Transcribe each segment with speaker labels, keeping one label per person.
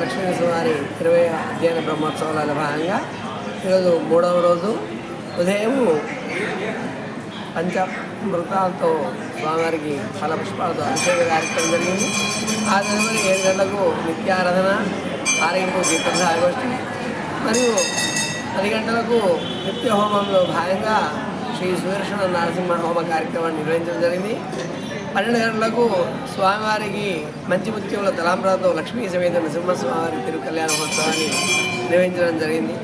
Speaker 1: లక్ష్మీనరసింహవారి 20వ అధ్యయన బ్రహ్మోత్సవాల భాగంగా ఈరోజు 3వ రోజు ఉదయం పంచామృతాలతో స్వామివారికి ఫలపుష్పాలతో అభిషేక కార్యక్రమం జరిగింది. ఆ తదుపరి 7 గంటలకు నిత్యారాధన, ఆరగింపు దీపగోష్ఠి మరియు 10 గంటలకు నిత్య హోమంలో భాగంగా శ్రీ సుదర్శన నరసింహ హోమ కార్యక్రమాన్ని నిర్వహించడం జరిగింది. 12 గంటలకు స్వామివారికి మంచి ముత్యముల తలాంబరాలతో లక్ష్మీ సమేత నరసింహస్వామివారి తిరు కళ్యాణ మహోత్సవాన్ని నిర్వహించడం జరిగింది.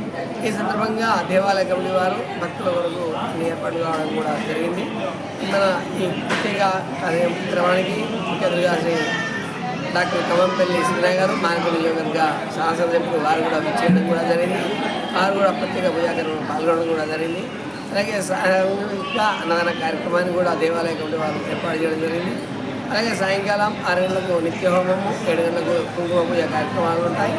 Speaker 1: ఈ సందర్భంగా దేవాలయ కమిటీ వారు భక్తుల వరకు అన్ని ఏర్పాట్లు కావడం కూడా జరిగింది. మన ఈ ప్రత్యేక కార్యక్రమానికి ముఖ్య అతిథిగా శ్రీ డాక్టర్ కవంపల్లి శ్రీనాయ్ గారు మానపల్లి నియోజకవర్గ శాసనసభ్యులు వారు కూడా విచ్చేయడం కూడా జరిగింది. వారు కూడా ప్రత్యేక పూజాకర్మలో పాల్గొనడం కూడా జరిగింది. అలాగే ఇంకా అన్నదాన కార్యక్రమాన్ని కూడా దేవాలయ కమిటీ వారు ఏర్పాటు చేయడం జరిగింది. అలాగే సాయంకాలం 6 గంటలకు నిత్య హోమము, 7 గంటలకు కుంకుమ పూజ కార్యక్రమాలు ఉంటాయి.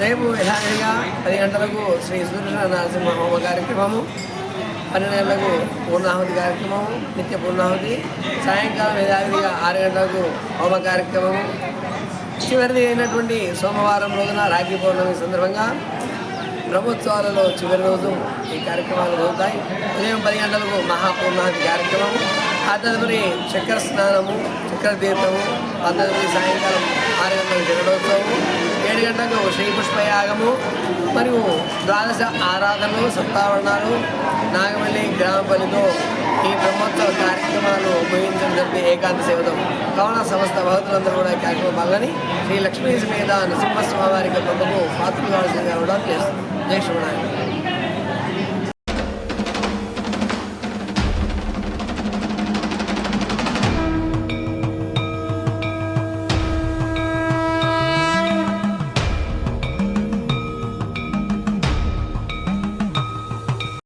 Speaker 1: రేపు యథావిధిగా 10 గంటలకు శ్రీ సుదర్శన నరసింహ హోమ కార్యక్రమము, 12 గంటలకు పూర్ణాహుతి కార్యక్రమము, నిత్య పూర్ణాహుతి, సాయంకాలం యథావిధిగా 6 గంటలకు హోమ కార్యక్రమము. చివరిది అయినటువంటి సోమవారం రోజున రాఖీ పౌర్ణమి సందర్భంగా బ్రహ్మోత్సవాలలో చివరి రోజు ఈ కార్యక్రమాలు జరుగుతాయి. ఉదయం 10 గంటలకు మహాపూర్ణాహుతి కార్యక్రమము, ఆ తదుపరి చక్కెర స్నానము, చక్కెర తీర్థము, ఆ తదుపరి సాయంకాలం 6 గంటలకు జగడోత్సవము, 7 గంటలకు శ్రీపుష్పయాగము మరియు ద్వాదశ ఆరాధనలు, సప్తావరణాలు, నాగమల్లి గ్రామపల్లితో ఈ బ్రహ్మోత్సవ కార్యక్రమాలు ముగించడం జరిపి ఏకాంత సేవతో కావున సమస్త భక్తులందరూ కూడా ఈ కార్యక్రమం పాల్గొని శ్రీ లక్ష్మీ సమేత నరసింహస్వామి వారి కృపకు పాత్రలు కావాల్సిందిగా కూడా చేస్తుంది. జై శ్రీమన్నారాయణ.